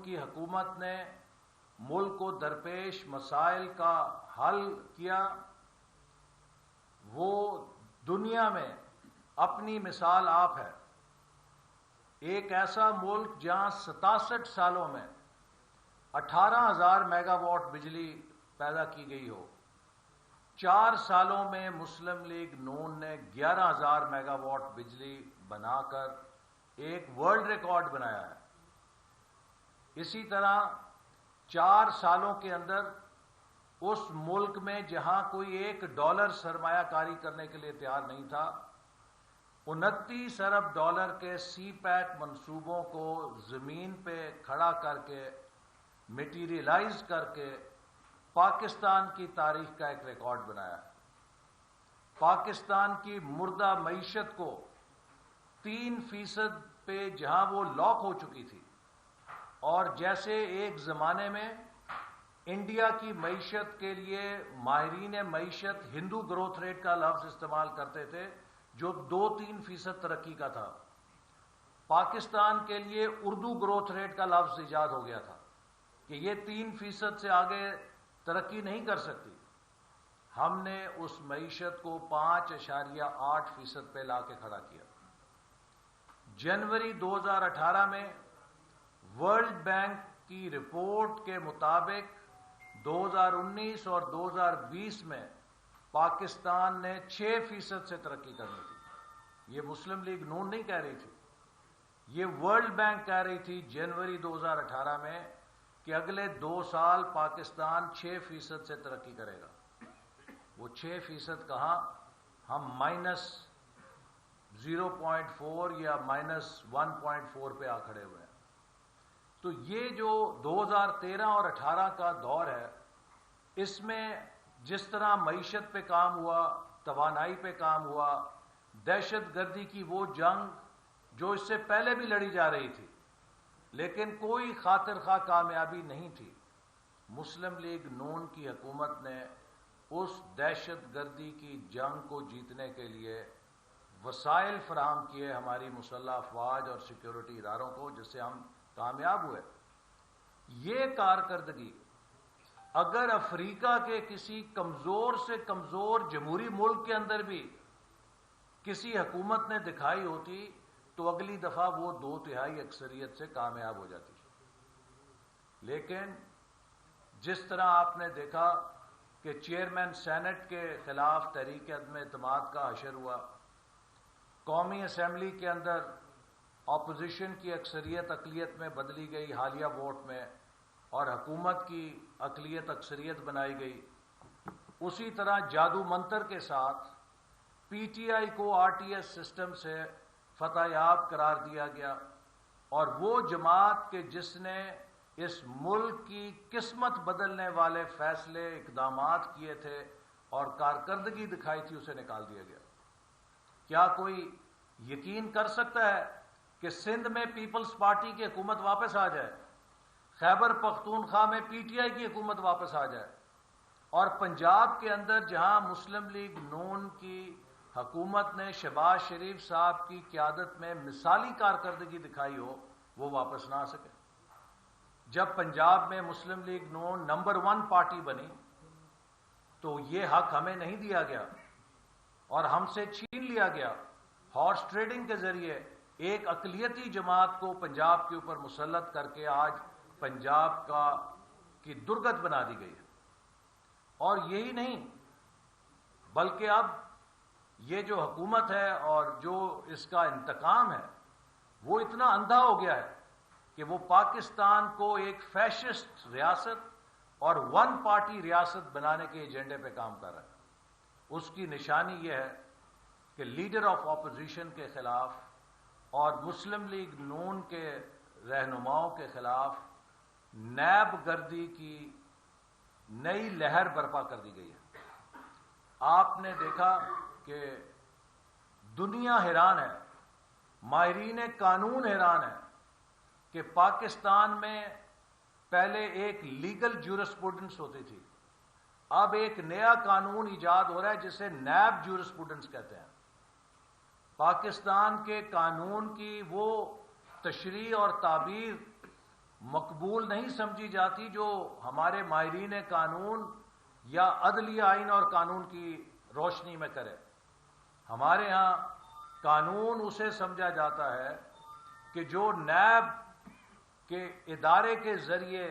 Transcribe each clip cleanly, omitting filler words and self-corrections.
کی حکومت نے ملک کو درپیش مسائل کا حل کیا، وہ دنیا میں اپنی مثال آپ ہے۔ ایک ایسا ملک جہاں 67 سالوں میں 18,000 میگا واٹ بجلی پیدا کی گئی ہو، 4 سالوں میں مسلم لیگ نون نے 11,000 میگا واٹ بجلی بنا کر ایک ورلڈ ریکارڈ بنایا ہے۔ اسی طرح 4 سالوں کے اندر اس ملک میں جہاں کوئی $1 سرمایہ کاری کرنے کے لیے تیار نہیں تھا، 29 ارب ڈالر کے سی پیک منصوبوں کو زمین پہ کھڑا کر کے میٹیریلائز کر کے پاکستان کی تاریخ کا ایک ریکارڈ بنایا ہے۔ پاکستان کی مردہ معیشت کو 3% پہ جہاں وہ لاک ہو چکی تھی، اور جیسے ایک زمانے میں انڈیا کی معیشت کے لیے ماہرین معیشت ہندو گروتھ ریٹ کا لفظ استعمال کرتے تھے جو 2-3% ترقی کا تھا، پاکستان کے لیے اردو گروتھ ریٹ کا لفظ ایجاد ہو گیا تھا کہ یہ 3% سے آگے ترقی نہیں کر سکتی۔ ہم نے اس معیشت کو 5.8% پہ لا کے کھڑا کیا۔ جنوری 2018 میں ورلڈ بینک کی رپورٹ کے مطابق 2019 اور 2020 میں پاکستان نے 6% سے ترقی کرنی تھی۔ یہ مسلم لیگ نون نہیں کہہ رہی تھی، یہ ورلڈ بینک کہہ رہی تھی جنوری 2018 میں کہ اگلے 2 سال پاکستان 6% سے ترقی کرے گا۔ وہ 6% کہاں، ہم -0.4 یا -1.4 پہ آ کھڑے ہوئے ہیں۔ تو یہ جو 2013 اور 18 کا دور ہے، اس میں جس طرح معیشت پہ کام ہوا، توانائی پہ کام ہوا، دہشت گردی کی وہ جنگ جو اس سے پہلے بھی لڑی جا رہی تھی لیکن کوئی خاطر خواہ کامیابی نہیں تھی، مسلم لیگ نون کی حکومت نے اس دہشت گردی کی جنگ کو جیتنے کے لیے وسائل فراہم کیے ہماری مسلح افواج اور سیکیورٹی اداروں کو، جس سے ہم کامیاب ہوئے۔ یہ کارکردگی اگر افریقہ کے کسی کمزور سے کمزور جمہوری ملک کے اندر بھی کسی حکومت نے دکھائی ہوتی تو اگلی دفعہ وہ 2/3 اکثریت سے کامیاب ہو جاتی۔ لیکن جس طرح آپ نے دیکھا کہ چیئرمین سینٹ کے خلاف تحریک عدم اعتماد کا حشر ہوا، قومی اسمبلی کے اندر اپوزیشن کی اکثریت اقلیت میں بدلی گئی حالیہ ووٹ میں، اور حکومت کی اقلیت اکثریت بنائی گئی، اسی طرح جادو منتر کے ساتھ پی ٹی آئی کو RTS سسٹم سے فتح یاب قرار دیا گیا، اور وہ جماعت کہ جس نے اس ملک کی قسمت بدلنے والے فیصلے اقدامات کیے تھے اور کارکردگی دکھائی تھی، اسے نکال دیا گیا۔ کیا کوئی یقین کر سکتا ہے کہ سندھ میں پیپلز پارٹی کی حکومت واپس آ جائے، خیبر پختونخوا میں PTI کی حکومت واپس آ جائے، اور پنجاب کے اندر جہاں مسلم لیگ نون کی حکومت نے شہباز شریف صاحب کی قیادت میں مثالی کارکردگی دکھائی ہو، وہ واپس نہ آ سکے؟ جب پنجاب میں مسلم لیگ نون نمبر 1 پارٹی بنی تو یہ حق ہمیں نہیں دیا گیا اور ہم سے چھین لیا گیا، ہارس ٹریڈنگ کے ذریعے ایک اقلیتی جماعت کو پنجاب کے اوپر مسلط کر کے آج پنجاب کی درگت بنا دی گئی ہے۔ اور یہی نہیں بلکہ اب یہ جو حکومت ہے اور جو اس کا انتقام ہے وہ اتنا اندھا ہو گیا ہے کہ وہ پاکستان کو ایک فیشسٹ ریاست اور 1 پارٹی ریاست بنانے کے ایجنڈے پہ کام کر رہا ہے۔ اس کی نشانی یہ ہے کہ لیڈر آف اپوزیشن کے خلاف اور مسلم لیگ نون کے رہنماؤں کے خلاف نیب گردی کی نئی لہر برپا کر دی گئی ہے۔ آپ نے دیکھا کہ دنیا حیران ہے، ماہرین قانون حیران ہے کہ پاکستان میں پہلے ایک لیگل جورسپروڈنس ہوتی تھی، اب ایک نیا قانون ایجاد ہو رہا ہے جسے نیب جورسپروڈنس کہتے ہیں۔ پاکستان کے قانون کی وہ تشریح اور تعبیر مقبول نہیں سمجھی جاتی جو ہمارے ماہرین قانون یا عدلیہ آئین اور قانون کی روشنی میں کرے. ہمارے ہاں قانون اسے سمجھا جاتا ہے کہ جو نیب کے ادارے کے ذریعے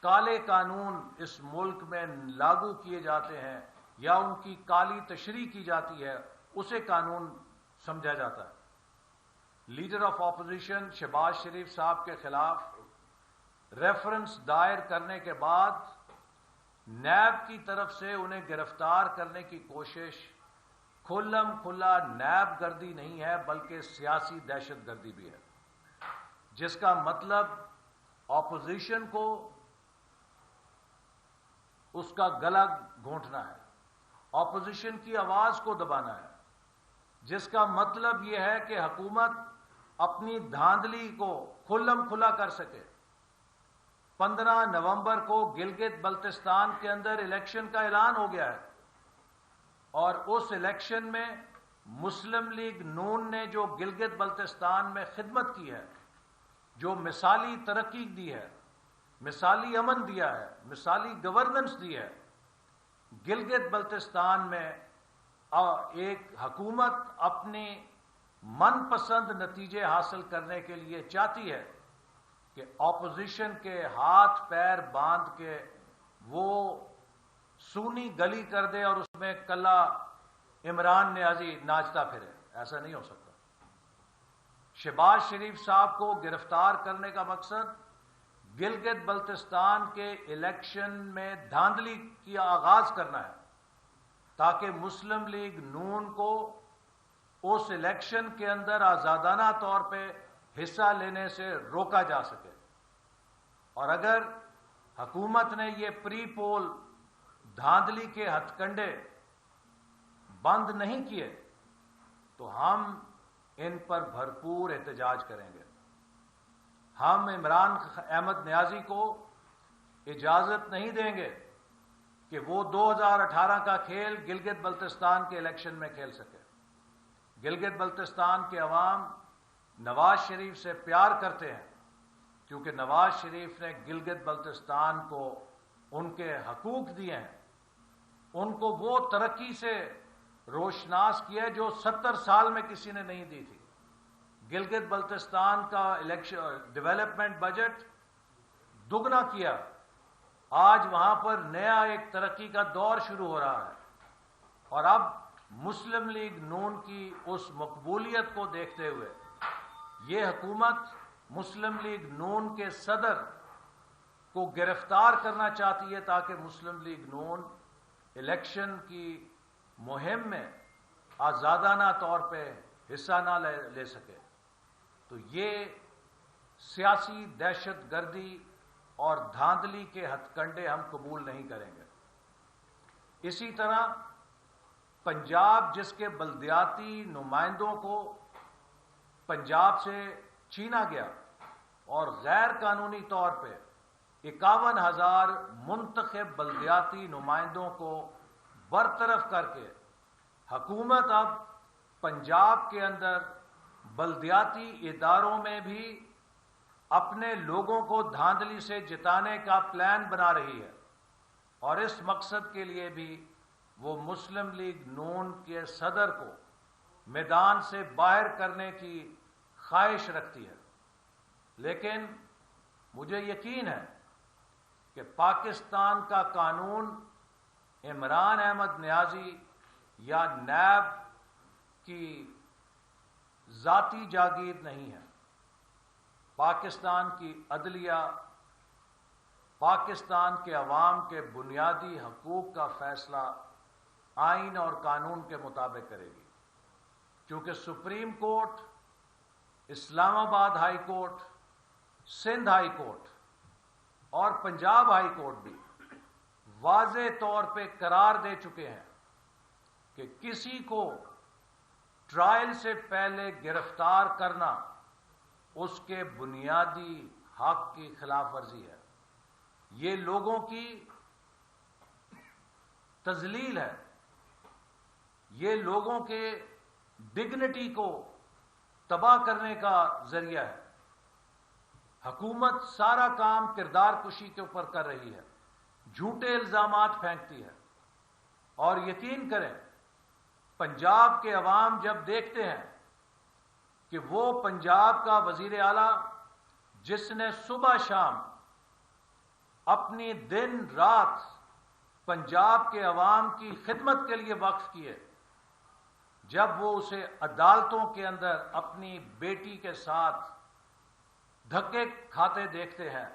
کالے قانون اس ملک میں لاگو کیے جاتے ہیں یا ان کی کالی تشریح کی جاتی ہے اسے قانون سمجھا جاتا ہے. لیڈر آف اپوزیشن شہباز شریف صاحب کے خلاف ریفرنس دائر کرنے کے بعد نیب کی طرف سے انہیں گرفتار کرنے کی کوشش کھلم کھلا نیب گردی نہیں ہے بلکہ سیاسی دہشت گردی بھی ہے، جس کا مطلب اپوزیشن کو اس کا گلا گھونٹنا ہے، اپوزیشن کی آواز کو دبانا ہے، جس کا مطلب یہ ہے کہ حکومت اپنی دھاندلی کو کھلم کھلا کر سکے. 15 نومبر کو گلگت بلتستان کے اندر الیکشن کا اعلان ہو گیا ہے اور اس الیکشن میں مسلم لیگ نون نے جو گلگت بلتستان میں خدمت کی ہے، جو مثالی ترقی دی ہے، مثالی امن دیا ہے، مثالی گورننس دی ہے، گلگت بلتستان میں ایک حکومت اپنے من پسند نتیجے حاصل کرنے کے لیے چاہتی ہے کہ اپوزیشن کے ہاتھ پیر باندھ کے وہ سونی گلی کر دے اور اس میں کلا عمران نیازی ناچتا پھرے. ایسا نہیں ہو سکتا. شہباز شریف صاحب کو گرفتار کرنے کا مقصد گلگت بلتستان کے الیکشن میں دھاندلی کی آغاز کرنا ہے تاکہ مسلم لیگ نون کو اس الیکشن کے اندر آزادانہ طور پہ حصہ لینے سے روکا جا سکے. اور اگر حکومت نے یہ پری پول دھاندلی کے ہتھ کنڈے بند نہیں کیے تو ہم ان پر بھرپور احتجاج کریں گے. ہم عمران احمد نیازی کو اجازت نہیں دیں گے کہ وہ 2018 کا کھیل گلگت بلتستان کے الیکشن میں کھیل سکے. گلگت بلتستان کے عوام نواز شریف سے پیار کرتے ہیں کیونکہ نواز شریف نے گلگت بلتستان کو ان کے حقوق دیے ہیں، ان کو وہ ترقی سے روشناس کیا ہے جو 70 سال میں کسی نے نہیں دی تھی. گلگت بلتستان کا ڈیولپمنٹ بجٹ دگنا کیا. آج وہاں پر نیا ایک ترقی کا دور شروع ہو رہا ہے اور اب مسلم لیگ نون کی اس مقبولیت کو دیکھتے ہوئے یہ حکومت مسلم لیگ نون کے صدر کو گرفتار کرنا چاہتی ہے تاکہ مسلم لیگ نون الیکشن کی مہم میں آزادانہ طور پہ حصہ نہ لے سکے. تو یہ سیاسی دہشت گردی اور دھاندلی کے ہتھ کنڈے ہم قبول نہیں کریں گے. اسی طرح پنجاب جس کے بلدیاتی نمائندوں کو پنجاب سے چھینا گیا اور غیر قانونی طور پہ 51,000 منتخب بلدیاتی نمائندوں کو برطرف کر کے حکومت اب پنجاب کے اندر بلدیاتی اداروں میں بھی اپنے لوگوں کو دھاندلی سے جتانے کا پلان بنا رہی ہے اور اس مقصد کے لیے بھی وہ مسلم لیگ نون کے صدر کو میدان سے باہر کرنے کی خواہش رکھتی ہے. لیکن مجھے یقین ہے کہ پاکستان کا قانون عمران احمد نیازی یا نیب کی ذاتی جاگیر نہیں ہے. پاکستان کی عدلیہ پاکستان کے عوام کے بنیادی حقوق کا فیصلہ آئین اور قانون کے مطابق کرے گی، کیونکہ سپریم کورٹ، اسلام آباد high court, Sindh high court اور پنجاب ہائی کورٹ بھی واضح طور پہ قرار دے چکے ہیں کہ کسی کو ٹرائل سے پہلے گرفتار کرنا اس کے بنیادی حق کی خلاف ورزی ہے. یہ لوگوں کی تذلیل ہے، یہ لوگوں کے ڈگنیٹی کو تباہ کرنے کا ذریعہ ہے. حکومت سارا کام کردار کشی کے اوپر کر رہی ہے، جھوٹے الزامات پھینکتی ہے، اور یقین کریں پنجاب کے عوام جب دیکھتے ہیں کہ وہ پنجاب کا وزیر اعلیٰ جس نے صبح شام اپنی دن رات پنجاب کے عوام کی خدمت کے لیے وقف کیے، جب وہ اسے عدالتوں کے اندر اپنی بیٹی کے ساتھ دھکے کھاتے دیکھتے ہیں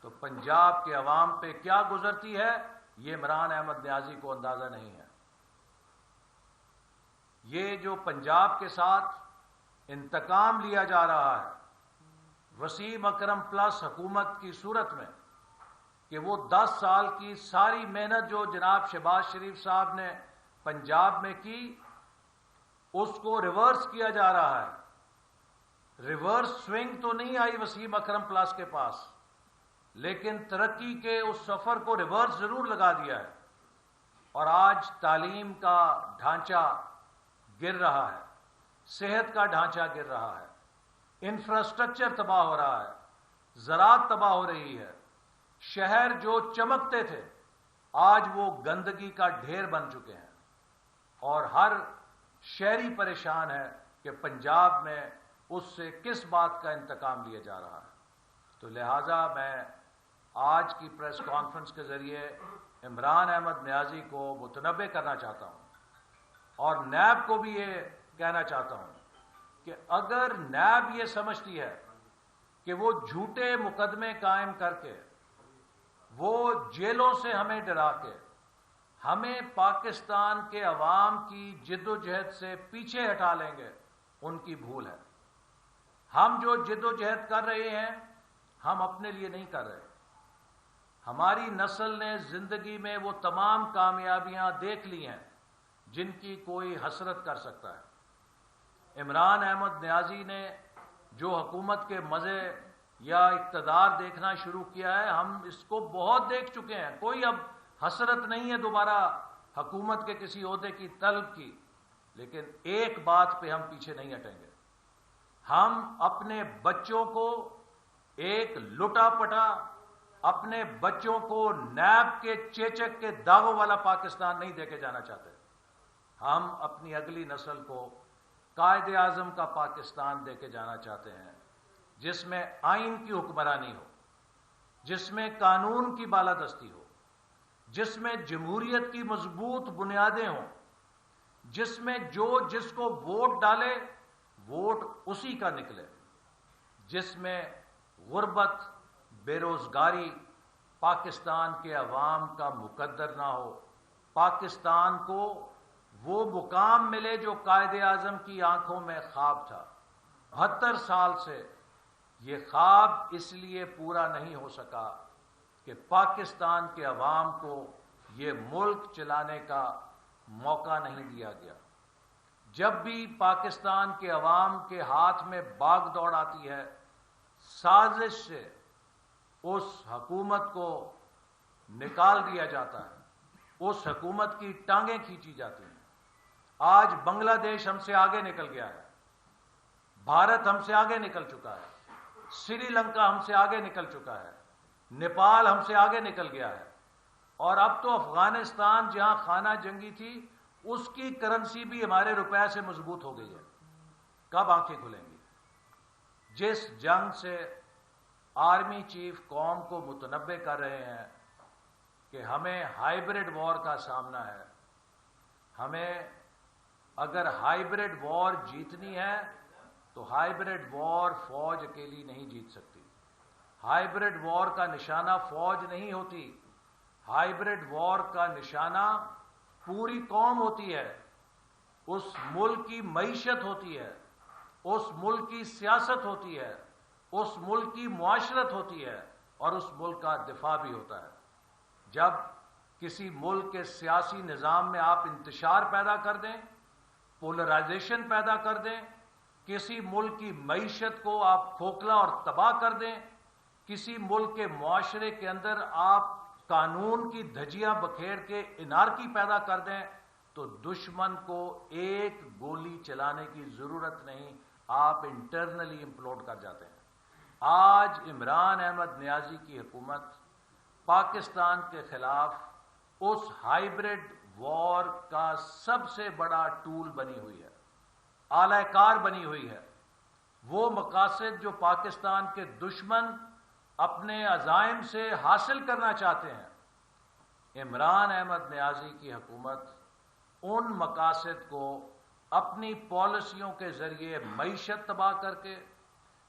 تو پنجاب کے عوام پہ کیا گزرتی ہے یہ عمران احمد نیازی کو اندازہ نہیں ہے۔ یہ جو پنجاب کے ساتھ انتقام لیا جا رہا ہے وسیم اکرم پلس حکومت کی صورت میں، کہ وہ 10 سال کی ساری محنت جو جناب شہباز شریف صاحب نے پنجاب میں کی اس کو ریورس کیا جا رہا ہے۔ ریورس سوئنگ تو نہیں آئی وسیم اکرم پلس کے پاس، لیکن ترقی کے اس سفر کو ریورس ضرور لگا دیا ہے، اور آج تعلیم کا ڈھانچہ گر رہا ہے، صحت کا ڈھانچہ گر رہا ہے، انفراسٹرکچر تباہ ہو رہا ہے، زراعت تباہ ہو رہی ہے، شہر جو چمکتے تھے آج وہ گندگی کا ڈھیر بن چکے ہیں، اور ہر شہری پریشان ہے کہ پنجاب میں اس سے کس بات کا انتقام لیا جا رہا ہے۔ تو لہٰذا میں آج کی پریس کانفرنس کے ذریعے عمران احمد نیازی کو متنبہ کرنا چاہتا ہوں، اور نیب کو بھی یہ کہنا چاہتا ہوں کہ اگر نیب یہ سمجھتی ہے کہ وہ جھوٹے مقدمے قائم کر کے، وہ جیلوں سے ہمیں ڈرا کے ہمیں پاکستان کے عوام کی جد و جہد سے پیچھے ہٹا لیں گے، ان کی بھول ہے۔ ہم جو جد و جہد کر رہے ہیں ہم اپنے لیے نہیں کر رہے، ہماری نسل نے زندگی میں وہ تمام کامیابیاں دیکھ لی ہیں جن کی کوئی حسرت کر سکتا ہے۔ عمران احمد نیازی نے جو حکومت کے مزے یا اقتدار دیکھنا شروع کیا ہے ہم اس کو بہت دیکھ چکے ہیں، کوئی اب حسرت نہیں ہے دوبارہ حکومت کے کسی عہدے کی طلب کی، لیکن ایک بات پہ ہم پیچھے نہیں ہٹیں گے، ہم اپنے بچوں کو ایک لٹا پٹا، اپنے بچوں کو نیب کے چیچک کے داغوں والا پاکستان نہیں دے کے جانا چاہتے۔ ہم اپنی اگلی نسل کو قائد اعظم کا پاکستان دے کے جانا چاہتے ہیں، جس میں آئین کی حکمرانی ہو، جس میں قانون کی بالادستی ہو، جس میں جمہوریت کی مضبوط بنیادیں ہوں، جس میں جو جس کو ووٹ ڈالے ووٹ اسی کا نکلے، جس میں غربت، بے روزگاری پاکستان کے عوام کا مقدر نہ ہو، پاکستان کو وہ مقام ملے جو قائد اعظم کی آنکھوں میں خواب تھا۔ 72 سال سے یہ خواب اس لیے پورا نہیں ہو سکا کہ پاکستان کے عوام کو یہ ملک چلانے کا موقع نہیں دیا گیا۔ جب بھی پاکستان کے عوام کے ہاتھ میں باغ دوڑ آتی ہے، سازش سے اس حکومت کو نکال دیا جاتا ہے، اس حکومت کی ٹانگیں کھینچی جاتی ہیں۔ آج بنگلہ دیش ہم سے آگے نکل گیا ہے، بھارت ہم سے آگے نکل چکا ہے، سری لنکا ہم سے آگے نکل چکا ہے، نیپال ہم سے آگے نکل گیا ہے، اور اب تو افغانستان جہاں خانہ جنگی تھی اس کی کرنسی بھی ہمارے روپے سے مضبوط ہو گئی ہے۔ کب آنکھیں کھلیں گی؟ جس جنگ سے آرمی چیف قوم کو متنبہ کر رہے ہیں کہ ہمیں ہائیبرڈ وار کا سامنا ہے، ہمیں اگر ہائیبرڈ وار جیتنی ہے تو ہائیبرڈ وار فوج اکیلی نہیں جیت سکتی، ہائیبرڈ وار کا نشانہ فوج نہیں ہوتی، ہائیبرڈ وار کا نشانہ پوری قوم ہوتی ہے، اس ملک کی معیشت ہوتی ہے، اس ملک کی سیاست ہوتی ہے، اس ملک کی معاشرت ہوتی ہے، اور اس ملک کا دفاع بھی ہوتا ہے۔ جب کسی ملک کے سیاسی نظام میں آپ انتشار پیدا کر دیں، پولرائزیشن پیدا کر دیں، کسی ملک کی معیشت کو آپ کھوکھلا اور تباہ کر دیں، کسی ملک کے معاشرے کے اندر آپ قانون کی دھجیاں بکھیر کے انارکی پیدا کر دیں، تو دشمن کو ایک گولی چلانے کی ضرورت نہیں، آپ انٹرنلی امپلوڈ کر جاتے ہیں۔ آج عمران احمد نیازی کی حکومت پاکستان کے خلاف اس ہائیبرڈ وار کا سب سے بڑا ٹول بنی ہوئی ہے، آلہ کار بنی ہوئی ہے۔ وہ مقاصد جو پاکستان کے دشمن اپنے عزائم سے حاصل کرنا چاہتے ہیں، عمران احمد نیازی کی حکومت ان مقاصد کو اپنی پالیسیوں کے ذریعے معیشت تباہ کر کے،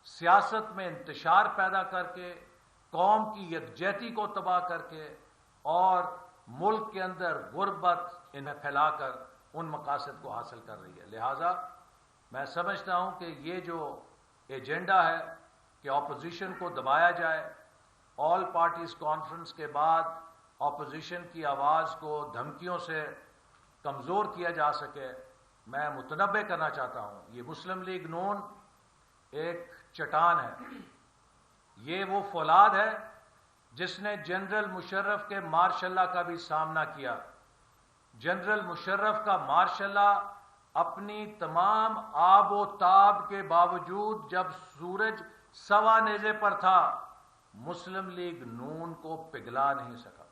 سیاست میں انتشار پیدا کر کے، قوم کی یکجہتی کو تباہ کر کے اور ملک کے اندر غربت انہیں پھیلا کر ان مقاصد کو حاصل کر رہی ہے۔ لہٰذا میں سمجھتا ہوں کہ یہ جو ایجنڈا ہے کہ اپوزیشن کو دبایا جائے، آل پارٹیز کانفرنس کے بعد اپوزیشن کی آواز کو دھمکیوں سے کمزور کیا جا سکے، میں متنبہ کرنا چاہتا ہوں۔ یہ مسلم لیگ نون ایک چٹان ہے، یہ وہ فولاد ہے جس نے جنرل مشرف کے مارشل لا کا بھی سامنا کیا۔ جنرل مشرف کا مارشل لا اپنی تمام آب و تاب کے باوجود جب سورج سوا نیزے پر تھا، مسلم لیگ نون کو پگھلا نہیں سکا۔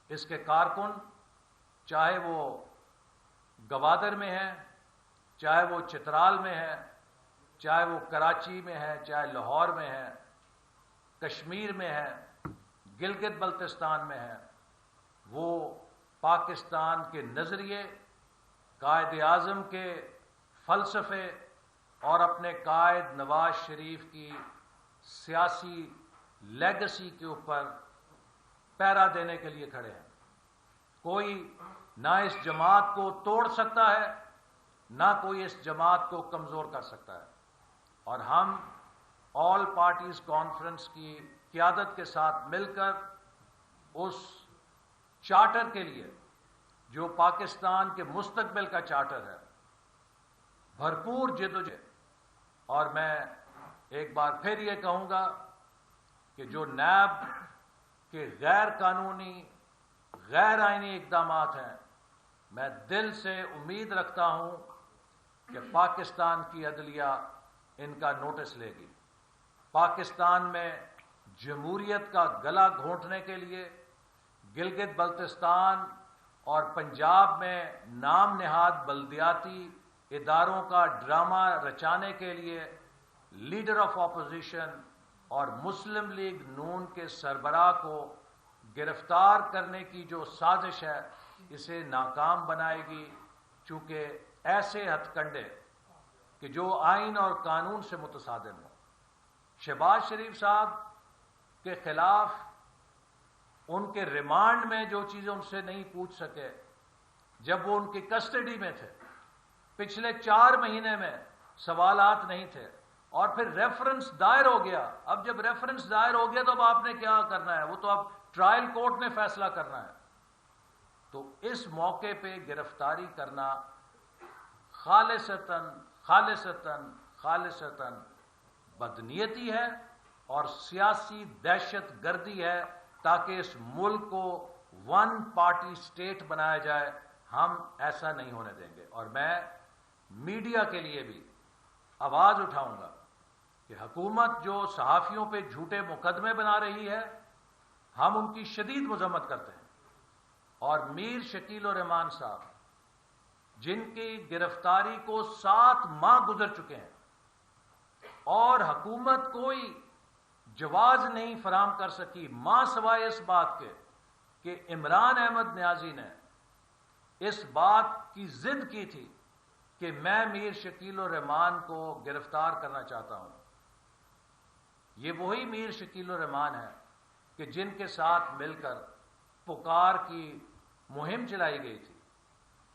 اس کے کارکن چاہے وہ گوادر میں ہیں، چاہے وہ چترال میں ہیں، چاہے وہ کراچی میں ہے، چاہے لاہور میں ہے، کشمیر میں ہے، گلگت بلتستان میں ہے، وہ پاکستان کے نظریے، قائد اعظم کے فلسفے اور اپنے قائد نواز شریف کی سیاسی لیگسی کے اوپر پہرا دینے کے لیے کھڑے ہیں۔ کوئی نہ اس جماعت کو توڑ سکتا ہے، نہ کوئی اس جماعت کو کمزور کر سکتا ہے، اور ہم آل پارٹیز کانفرنس کی قیادت کے ساتھ مل کر اس چارٹر کے لیے جو پاکستان کے مستقبل کا چارٹر ہے بھرپور جدوجہد، اور میں ایک بار پھر یہ کہوں گا کہ جو نیب کے غیر قانونی غیر آئینی اقدامات ہیں، میں دل سے امید رکھتا ہوں کہ پاکستان کی عدلیہ ان کا نوٹس لے گی۔ پاکستان میں جمہوریت کا گلا گھونٹنے کے لیے گلگت بلتستان اور پنجاب میں نام نہاد بلدیاتی اداروں کا ڈرامہ رچانے کے لیے لیڈر آف اپوزیشن اور مسلم لیگ نون کے سربراہ کو گرفتار کرنے کی جو سازش ہے، اسے ناکام بنائے گی، چونکہ ایسے ہتھ کنڈے کہ جو آئین اور قانون سے متصادم ہوں۔ شہباز شریف صاحب کے خلاف ان کے ریمانڈ میں جو چیزیں ان سے نہیں پوچھ سکے جب وہ ان کی کسٹڈی میں تھے، پچھلے 4 مہینے میں سوالات نہیں تھے، اور پھر ریفرنس دائر ہو گیا۔ اب جب ریفرنس دائر ہو گیا تو اب آپ نے کیا کرنا ہے؟ وہ تو اب ٹرائل کورٹ نے فیصلہ کرنا ہے۔ تو اس موقع پہ گرفتاری کرنا خالصتاً بدنیتی ہے اور سیاسی دہشت گردی ہے، تاکہ اس ملک کو ون پارٹی اسٹیٹ بنایا جائے۔ ہم ایسا نہیں ہونے دیں گے، اور میں میڈیا کے لیے بھی آواز اٹھاؤں گا کہ حکومت جو صحافیوں پہ جھوٹے مقدمے بنا رہی ہے، ہم ان کی شدید مذمت کرتے ہیں، اور میر شکیل الرحمان صاحب جن کی گرفتاری کو 7 ماہ گزر چکے ہیں اور حکومت کوئی جواز نہیں فراہم کر سکی، ماں سوائے اس بات کے کہ عمران احمد نیازی نے اس بات کی ضد کی تھی کہ میں میر شکیل الرحمان کو گرفتار کرنا چاہتا ہوں۔ یہ وہی میر شکیل الرحمان ہے کہ جن کے ساتھ مل کر پکار کی مہم چلائی گئی تھی،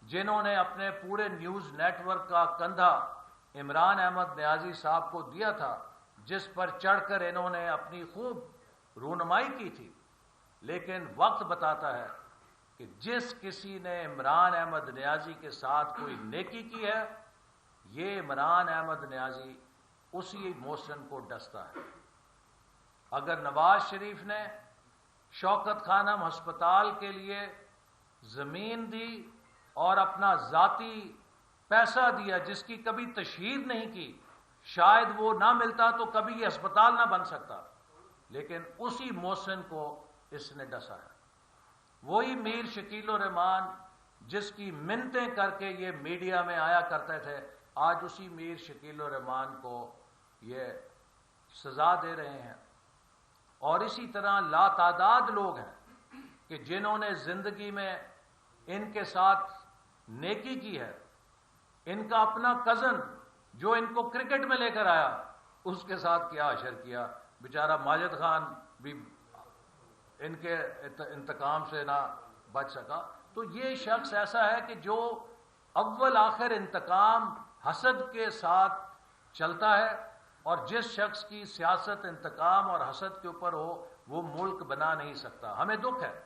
جنہوں نے اپنے پورے نیوز نیٹ ورک کا کندھا عمران احمد نیازی صاحب کو دیا تھا، جس پر چڑھ کر انہوں نے اپنی خوب رونمائی کی تھی۔ لیکن وقت بتاتا ہے کہ جس کسی نے عمران احمد نیازی کے ساتھ کوئی نیکی کی ہے، یہ عمران احمد نیازی اسی موشن کو ڈستا ہے۔ اگر نواز شریف نے شوکت خانم ہسپتال کے لیے زمین دی اور اپنا ذاتی پیسہ دیا، جس کی کبھی تشہیر نہیں کی، شاید وہ نہ ملتا تو کبھی یہ ہسپتال نہ بن سکتا، لیکن اسی محسن کو اس نے ڈسا ہے۔ وہی میر شکیل الرحمان جس کی منتیں کر کے یہ میڈیا میں آیا کرتے تھے، آج اسی میر شکیل الرحمان کو یہ سزا دے رہے ہیں۔ اور اسی طرح لاتعداد لوگ ہیں کہ جنہوں نے زندگی میں ان کے ساتھ نیکی کی ہے۔ ان کا اپنا کزن جو ان کو کرکٹ میں لے کر آیا، اس کے ساتھ کیا حشر کیا، بیچارہ ماجد خان بھی ان کے انتقام سے نہ بچ سکا۔ تو یہ شخص ایسا ہے کہ جو اول آخر انتقام حسد کے ساتھ چلتا ہے، اور جس شخص کی سیاست انتقام اور حسد کے اوپر ہو وہ ملک بنا نہیں سکتا۔ ہمیں دکھ ہے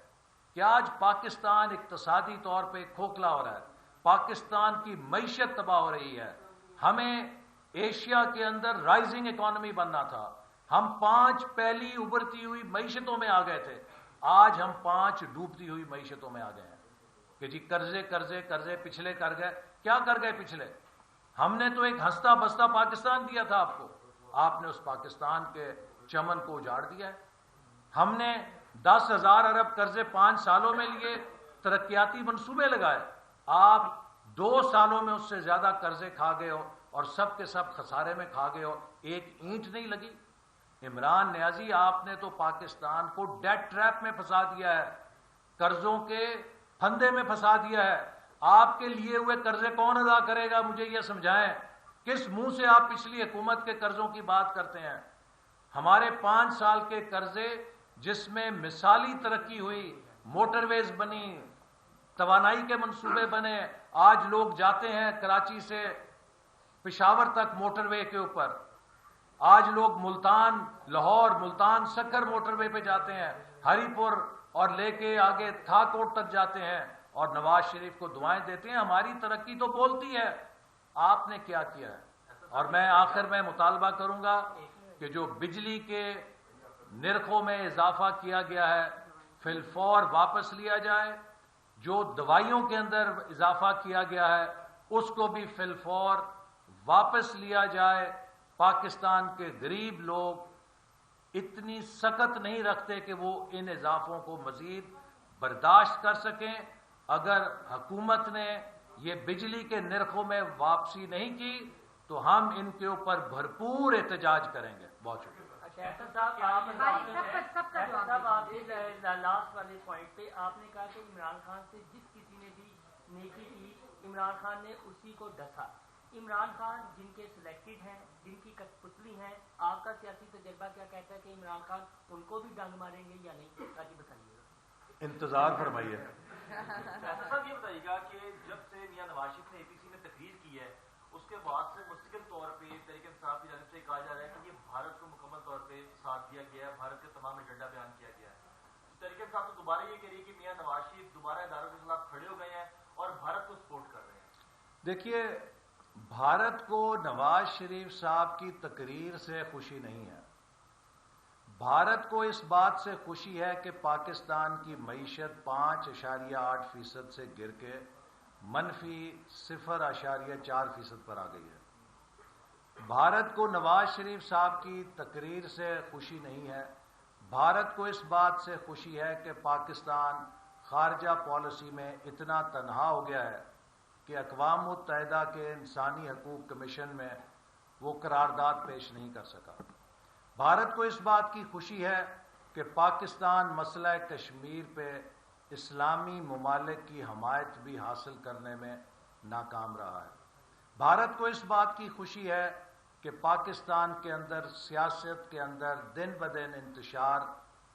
کہ آج پاکستان اقتصادی طور پہ کھوکھلا ہو رہا ہے، پاکستان کی معیشت تباہ ہو رہی ہے۔ ہمیں ایشیا کے اندر رائزنگ اکانومی بننا تھا، ہم 5 پہلی ابھرتی ہوئی معیشتوں میں آ گئے تھے، آج ہم 5 ڈوبتی ہوئی معیشتوں میں آ گئے ہیں کہ جی قرضے قرضے قرضے پچھلے کر گئے۔ کیا کر گئے پچھلے؟ ہم نے تو ایک ہنستا بستا پاکستان دیا تھا آپ کو، آپ نے اس پاکستان کے چمن کو اجاڑ دیا ہے۔ ہم نے 10,000 ارب قرضے 5 سالوں میں لیے، ترقیاتی منصوبے لگائے، آپ 2 سالوں میں اس سے زیادہ قرضے کھا گئے ہو اور سب کے سب خسارے میں کھا گئے ہو، ایک اینٹ نہیں لگی۔ عمران نیازی، آپ نے تو پاکستان کو ڈیٹ ٹریپ میں پھنسا دیا ہے، قرضوں کے پھندے میں پھنسا دیا ہے۔ آپ کے لیے ہوئے قرضے کون ادا کرے گا؟ مجھے یہ سمجھائیں، کس منہ سے آپ پچھلی حکومت کے قرضوں کی بات کرتے ہیں؟ ہمارے 5 سال کے قرضے جس میں مثالی ترقی ہوئی، موٹر ویز بنی، توانائی کے منصوبے بنے، آج لوگ جاتے ہیں کراچی سے پشاور تک موٹر وے کے اوپر، آج لوگ ملتان لاہور ملتان سکر موٹر وے پہ جاتے ہیں، ہری پور اور لے کے آگے تھا کوٹ تک جاتے ہیں اور نواز شریف کو دعائیں دیتے ہیں۔ ہماری ترقی تو بولتی ہے، آپ نے کیا کیا ہے؟ اور میں آخر میں مطالبہ کروں گا کہ جو بجلی کے نرخوں میں اضافہ کیا گیا ہے فی الفور واپس لیا جائے، جو دوائیوں کے اندر اضافہ کیا گیا ہے اس کو بھی فی الفور واپس لیا جائے۔ پاکستان کے غریب لوگ اتنی سخت نہیں رکھتے کہ وہ ان اضافوں کو مزید برداشت کر سکیں۔ اگر حکومت نے یہ بجلی کے نرخوں میں واپسی نہیں کی تو ہم ان کے اوپر بھرپور احتجاج کریں گے۔ بہت شکریہ۔ صاحب آپ لاسٹ والے پوائنٹ پہ آپ نے کہا کہ عمران خان سے جس کسی نے بھی نیکی کی عمران خان نے اسی کو ڈسا۔ عمران خان جن کے سلیکٹڈ ہیں، جن کی کٹپتلی ہیں، آپ کا سیاسی تجربہ کیا کہتا ہے کہ عمران خان ان کو بھی ڈنگ ماریں گے یا نہیں؟ جی بتائیے گا، انتظار فرمائیے۔ صاحب یہ بتائیے گا کہ جب سے میاں نواز شریف نے اے پی سی میں تقریر کی ہے اس کے بعد سے مستقل طور پہ تحریک انصاف کی جانب سے کہا جا رہا ہے کہ یہ بھارت کو مکمل طور پہ ساتھ دیا گیا ہے، بھارت کے تمام ایجنڈا بیان کیا گیا ہے۔ تحریک انصاف تو دوبارہ یہ کہہ رہی ہے کہ میاں نواز شریف دوبارہ اداروں کے خلاف کھڑے ہو گئے ہیں اور بھارت کو سپورٹ کر رہے ہیں۔ دیکھیے، بھارت کو نواز شریف صاحب کی تقریر سے خوشی نہیں ہے، بھارت کو اس بات سے خوشی ہے کہ پاکستان کی معیشت 5.8% سے گر کے -0.4% پر آ گئی ہے۔ بھارت کو نواز شریف صاحب کی تقریر سے خوشی نہیں ہے، بھارت کو اس بات سے خوشی ہے کہ پاکستان خارجہ پالیسی میں اتنا تنہا ہو گیا ہے کہ اقوام متحدہ کے انسانی حقوق کمیشن میں وہ قرارداد پیش نہیں کر سکا۔ بھارت کو اس بات کی خوشی ہے کہ پاکستان مسئلہ کشمیر پہ اسلامی ممالک کی حمایت بھی حاصل کرنے میں ناکام رہا ہے۔ بھارت کو اس بات کی خوشی ہے کہ پاکستان کے اندر سیاست کے اندر دن بدن انتشار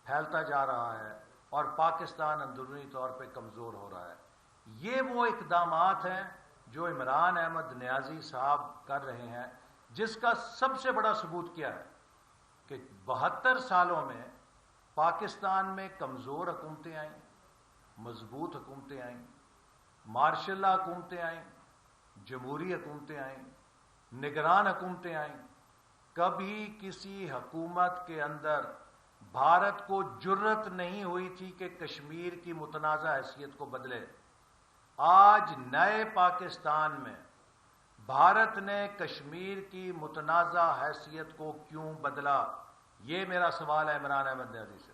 پھیلتا جا رہا ہے اور پاکستان اندرونی طور پہ کمزور ہو رہا ہے۔ یہ وہ اقدامات ہیں جو عمران احمد نیازی صاحب کر رہے ہیں، جس کا سب سے بڑا ثبوت کیا ہے کہ 72 سالوں میں پاکستان میں کمزور حکومتیں آئیں، مضبوط حکومتیں آئیں، مارشل لا حکومتیں آئیں، جمہوری حکومتیں آئیں، نگران حکومتیں آئیں۔ کبھی کسی حکومت کے اندر بھارت کو جرت نہیں ہوئی تھی کہ کشمیر کی متنازع حیثیت کو بدلے۔ آج نئے پاکستان میں بھارت نے کشمیر کی متنازع حیثیت کو کیوں بدلا؟ یہ میرا سوال ہے عمران احمد نیازی سے.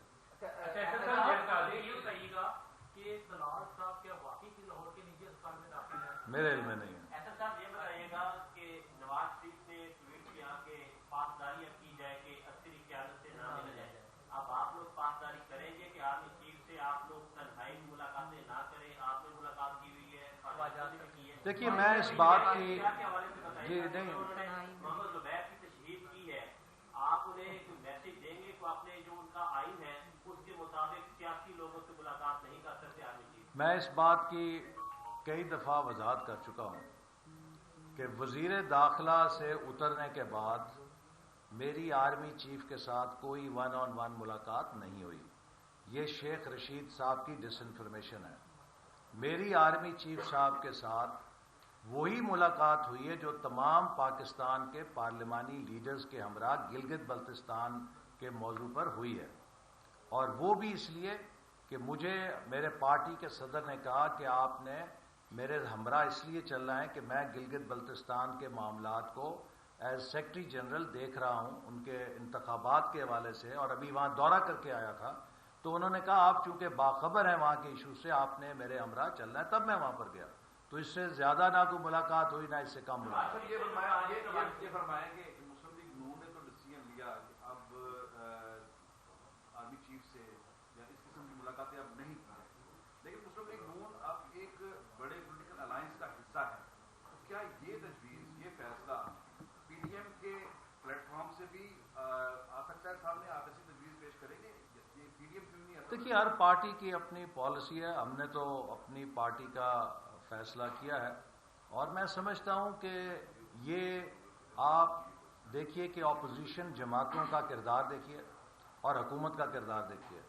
میرے علم میں نہیں ہے. ایسا صاحب یہ بتائیے گا کہ نواز شریف نے ٹویٹ کیا کہ پاسداری اب کی جائے کہ عسکری قیادت سے نہ ملا جائے. اب آپ لوگ پاسداری کریں گے کہ آرمی چیف سے آپ لوگ تنہائی ملاقاتیں نہ کریں؟ آپ نے ملاقات کی ہوئی ہے, خواجہ سے کی ہے. دیکھیے میں اس بات کی جی نہیں محمد زبیر کی تشہیر کی ہے, آپ انہیں کوئی میسج دیں گے تو آپ نے جو ان کا آئین ہے اس کے مطابق سیاسی لوگوں سے ملاقات نہیں کر سکتے آرمی چیف؟ میں اس بات کی کئی دفعہ وضاحت کر چکا ہوں کہ وزیر داخلہ سے اترنے کے بعد میری آرمی چیف کے ساتھ کوئی 1-on-1 ملاقات نہیں ہوئی. یہ شیخ رشید صاحب کی ڈس انفارمیشن ہے. میری آرمی چیف صاحب کے ساتھ وہی ملاقات ہوئی ہے جو تمام پاکستان کے پارلیمانی لیڈرز کے ہمراہ گلگت بلتستان کے موضوع پر ہوئی ہے, اور وہ بھی اس لیے کہ مجھے میرے پارٹی کے صدر نے کہا کہ آپ نے میرے ہمراہ اس لیے چلنا ہے کہ میں گلگت بلتستان کے معاملات کو ایز سیکرٹری جنرل دیکھ رہا ہوں ان کے انتخابات کے حوالے سے, اور ابھی وہاں دورہ کر کے آیا تھا. تو انہوں نے کہا آپ چونکہ باخبر ہیں وہاں کے ایشو سے, آپ نے میرے ہمراہ چلنا ہے, تب میں وہاں پر گیا. تو اس سے زیادہ نہ کوئی ملاقات ہوئی نہ اس سے کم ملاقات. یہ فرمایا کہ مسلم لیگ نون نے تو ڈیسیژن لیا کہ اب آرمی چیف سے یا اس قسم کی ملاقاتیں اب نہیں کی ہیں, لیکن مسلم لیگ نون اب ایک بڑے پولیٹیکل الائنس کا حصہ ہے. تو کیا یہ تجویز, یہ فیصلہ پی ڈی ایم کے پلیٹ فارم سے بھی آ سکتا ہے سامنے؟ آپ ایسی تجویز پیش کریں گے؟ یہ پی ڈی ایم کیوں نہیں آتا؟ دیکھیے ہر پارٹی کی اپنی پالیسی ہے. ہم نے تو اپنی پارٹی کا فیصلہ کیا ہے, اور میں سمجھتا ہوں کہ یہ آپ دیکھیے کہ اپوزیشن جماعتوں کا کردار دیکھیے اور حکومت کا کردار دیکھیے.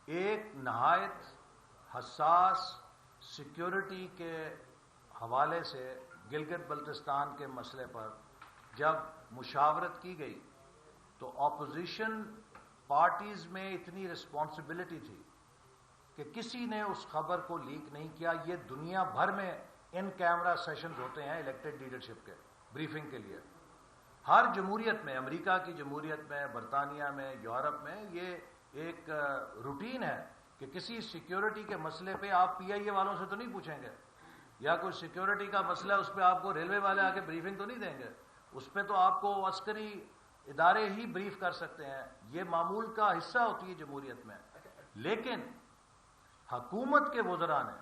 ایک نہایت حساس سیکیورٹی کے حوالے سے گلگت بلتستان کے مسئلے پر جب مشاورت کی گئی تو اپوزیشن پارٹیز میں اتنی رسپانسبلٹی تھی کہ کسی نے اس خبر کو لیک نہیں کیا. یہ دنیا بھر میں ان کیمرہ سیشنز ہوتے ہیں الیکٹڈ لیڈرشپ کے بریفنگ کے لیے. ہر جمہوریت میں, امریکہ کی جمہوریت میں, برطانیہ میں, یورپ میں یہ ایک روٹین ہے کہ کسی سیکیورٹی کے مسئلے پہ آپ پی آئی اے والوں سے تو نہیں پوچھیں گے, یا کوئی سیکیورٹی کا مسئلہ اس پہ آپ کو ریلوے والے آ کے بریفنگ تو نہیں دیں گے. اس پہ تو آپ کو عسکری ادارے ہی بریف کر سکتے ہیں. یہ معمول کا حصہ ہوتی ہے جمہوریت میں. لیکن حکومت کے وزراء نے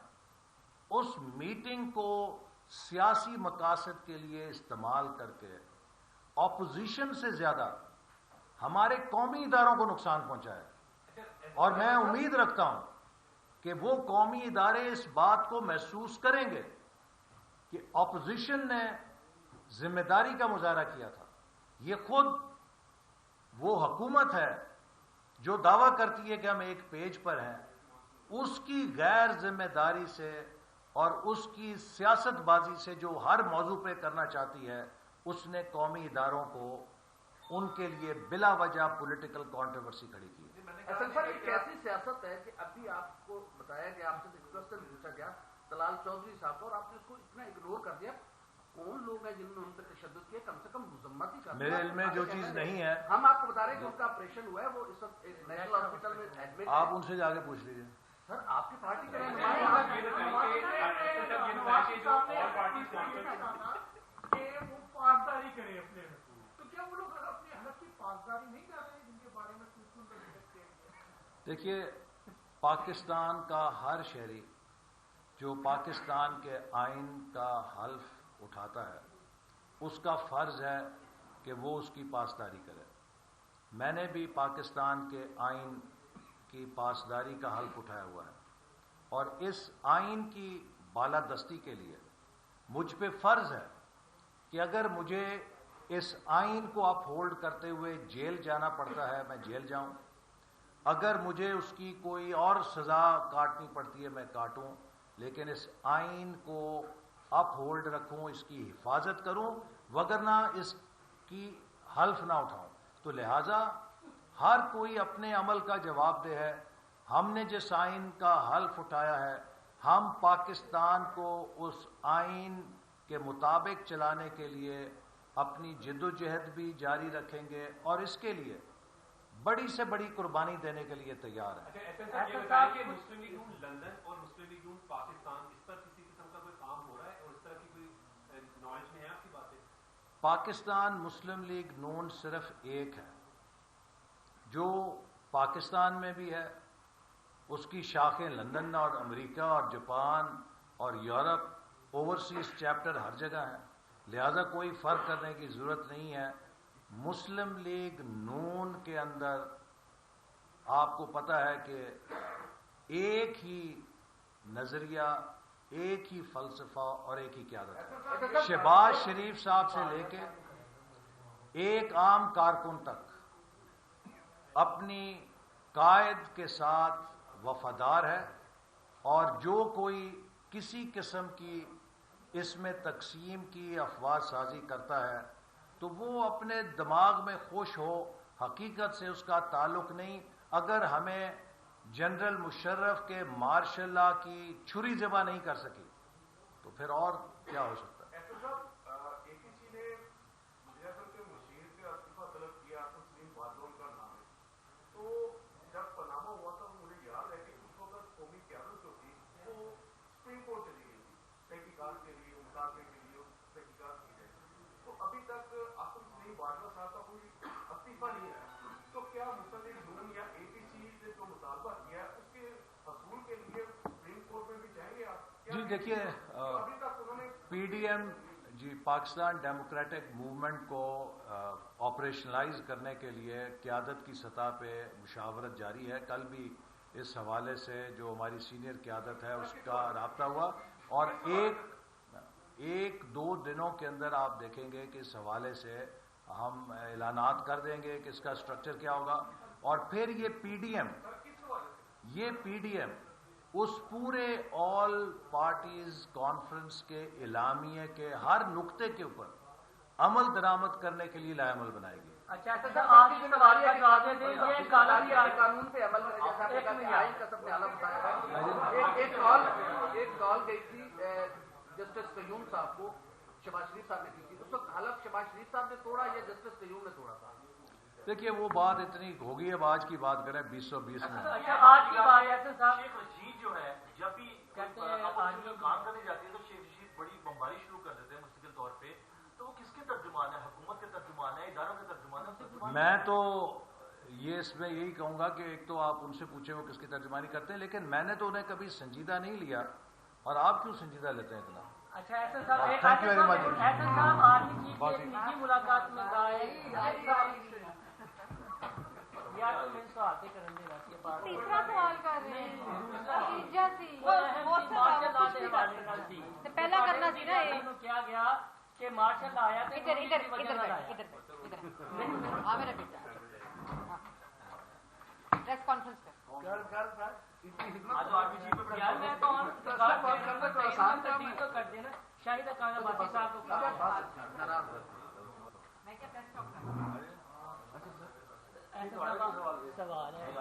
اس میٹنگ کو سیاسی مقاصد کے لیے استعمال کر کے اپوزیشن سے زیادہ ہمارے قومی اداروں کو نقصان پہنچایا. اور میں امید رکھتا ہوں کہ وہ قومی ادارے اس بات کو محسوس کریں گے کہ اپوزیشن نے ذمہ داری کا مظاہرہ کیا تھا. یہ خود وہ حکومت ہے جو دعویٰ کرتی ہے کہ ہم ایک پیج پر ہیں, اس کی غیر ذمہ داری سے اور اس کی سیاست بازی سے جو ہر موضوع پہ کرنا چاہتی ہے, اس نے قومی اداروں کو ان کے لیے بلا وجہ پولیٹیکل کانٹروورسی کھڑی کی. اصل پر ایک ایسی سیاست ہے کہ ابھی آپ کو بتایا کہ آپ سے کوسچن پوچھا گیا طلال چودھری صاحب کو, اور آپ نے اس کو اتنا اگنور کر دیا. کون لوگ ہیں جنہوں نے ان پر تشدد کیا؟ کم سے کم مذمت ہی کرنا. میرے علم میں جو چیز نہیں ہے, ہم آپ کو بتا رہے ہیں کہ ان کا آپریشن ہوا ہے, وہ اس وقت نیشنل ہاسپٹل میں ایڈمٹ. آپ ان سے جا کے پوچھ لیجیے. سر آپ کی پارٹی کا پاسداری کرے اپنے, تو کیا وہ لوگ اپنی حلف کی پاسداری نہیں کر رہے جن کے بارے میں دیکھیے پاکستان کا ہر شہری جو پاکستان کے آئین کا حلف اٹھاتا ہے اس کا فرض ہے کہ وہ اس کی پاسداری کرے. میں نے بھی پاکستان کے آئین کی پاسداری کا حلف اٹھایا ہوا ہے, اور اس آئین کی بالادستی کے لیے مجھ پہ فرض ہے کہ اگر مجھے اس آئین کو اپ ہولڈ کرتے ہوئے جیل جانا پڑتا ہے میں جیل جاؤں, اگر مجھے اس کی کوئی اور سزا کاٹنی پڑتی ہے میں کاٹوں, لیکن اس آئین کو اپ ہولڈ رکھوں, اس کی حفاظت کروں, وگرنہ اس کی حلف نہ اٹھاؤں. تو لہٰذا ہر کوئی اپنے عمل کا جواب دہ ہے. ہم نے جس آئین کا حلف اٹھایا ہے, ہم پاکستان کو اس آئین کے مطابق چلانے کے لیے اپنی جدوجہد بھی جاری رکھیں گے اور اس کے لیے بڑی سے بڑی قربانی دینے کے لیے تیار ہیں۔ مسلم لیگ نون لندن اور مسلم لیگ نون پاکستان اس پر کسی قسم کا کوئی کام ہو رہا ہے اور اس طرح کی کوئی نالج میں ہے آپ کی باتیں؟ پاکستان مسلم لیگ نون صرف ایک ہے جو پاکستان میں بھی ہے، اس کی شاخیں لندن اور امریکہ اور جاپان اور یورپ اوورسیز چیپٹر ہر جگہ ہیں، لہذا کوئی فرق کرنے کی ضرورت نہیں ہے۔ مسلم لیگ نون کے اندر آپ کو پتہ ہے کہ ایک ہی نظریہ، ایک ہی فلسفہ اور ایک ہی قیادت ہے۔ شہباز شریف صاحب سے لے کے ایک عام کارکن تک اپنی قائد کے ساتھ وفادار ہے، اور جو کوئی کسی قسم کی اس میں تقسیم کی افواہ سازی کرتا ہے تو وہ اپنے دماغ میں خوش ہو، حقیقت سے اس کا تعلق نہیں۔ اگر ہمیں جنرل مشرف کے مارشل لا کی چھری ذبح نہیں کر سکی تو پھر اور کیا ہو سکتا ہے؟ ایسا صاحب اے پی سی نے وزیراعظم کے مشیر سے استعفیٰ طلب کیا، تسلیم بادل کا نام ہے، تو جب پاناما ہوا تھا مجھے یاد ہے کہ اس وقت قومی قیادت جو تھی وہ سپریم کورٹ چلی گئی تھی تحقیقات کے لیے، مطالبے کے لیے تحقیقات کی گئی، تو ابھی تک تسلیم بادل صاحب کا کوئی استعفیٰ نہیں ہے، تو کیا مسلم لیگ نون یا اے پی سی سے جو مطالبہ کیا ہے اس کے حصول کے لیے سپریم کورٹ میں بھی جائیں گے آپ؟ جی دیکھیے، ابھی تک انہوں نے پی ڈی ایم جی پاکستان ڈیموکریٹک موومنٹ کو آپریشنلائز کرنے کے لیے قیادت کی سطح پہ مشاورت جاری ہے۔ کل بھی اس حوالے سے جو ہماری سینئر قیادت ہے اس کا رابطہ ہوا، اور ایک دو دنوں کے اندر آپ دیکھیں گے کہ اس حوالے سے ہم اعلانات کر دیں گے کہ اس کا اسٹرکچر کیا ہوگا، اور پھر یہ پی ڈی ایم اس پورے آل پارٹیز کانفرنس کے اعلامیے کے ہر نقطے کے اوپر عمل درآمد کرنے کے لیے لائحہ عمل بنائے گی۔ اچھا آخری سوال کا جواب دے دیں، یہ قانون پہ عمل کرے جیسا آپ نے آئین کا سب نے اعلیٰ بتایا، ایک کال گئی تھی جسٹس قیوم صاحب کو، شہباز شریف صاحب نے کی تھی، اس وقت حلف شہباز شریف صاحب نے توڑا یا جسٹس قیوم نے توڑا تھا؟ دیکھیے وہ بات اتنی ہوگی، اب آج کی بات کریں 2020 میں۔ اچھا آج کی بات ایسے صاحب شیخ رشید جو ہے جب بھی کہتے ہیں اپوزیشن کام کرنے جاتی ہے تو شیخ رشید بڑی بمباری شروع کر دیتے ہیں مستقل طور پہ، تو وہ کس کے ترجمان ہے؟ حکومت کے ترجمان ہے، اداروں کے ترجمان ہے؟ میں تو یہ اس میں یہی کہوں گا کہ ایک تو آپ ان سے پوچھیں وہ کس کی ترجمانی کرتے ہیں، لیکن میں نے تو انہیں کبھی سنجیدہ نہیں لیا، اور آپ کیوں سنجیدہ لیتے ہیں اتنا؟ اچھا ایسا صاحب Thank you very much. ایسا صاحب آرمی چیف کی ایک نجی ملاقات میں کہا ہے یا تو میں سوال پہ کرنے دینا چاہیے بات، تیسرا سوال کر رہے ہیں تیجا سی پہلا کرنا سی نا یہ کیا گیا کہ مارشل آیا تھا ادھر ادھر ادھر ادھر ہاں میرا بیٹا پریس کانفرنس پہ آج آرمی چیف پہ یار میں تو تو کر دینا شاہد خان باقی صاحب کو میں کیا پریس کانفرنس سوال ہے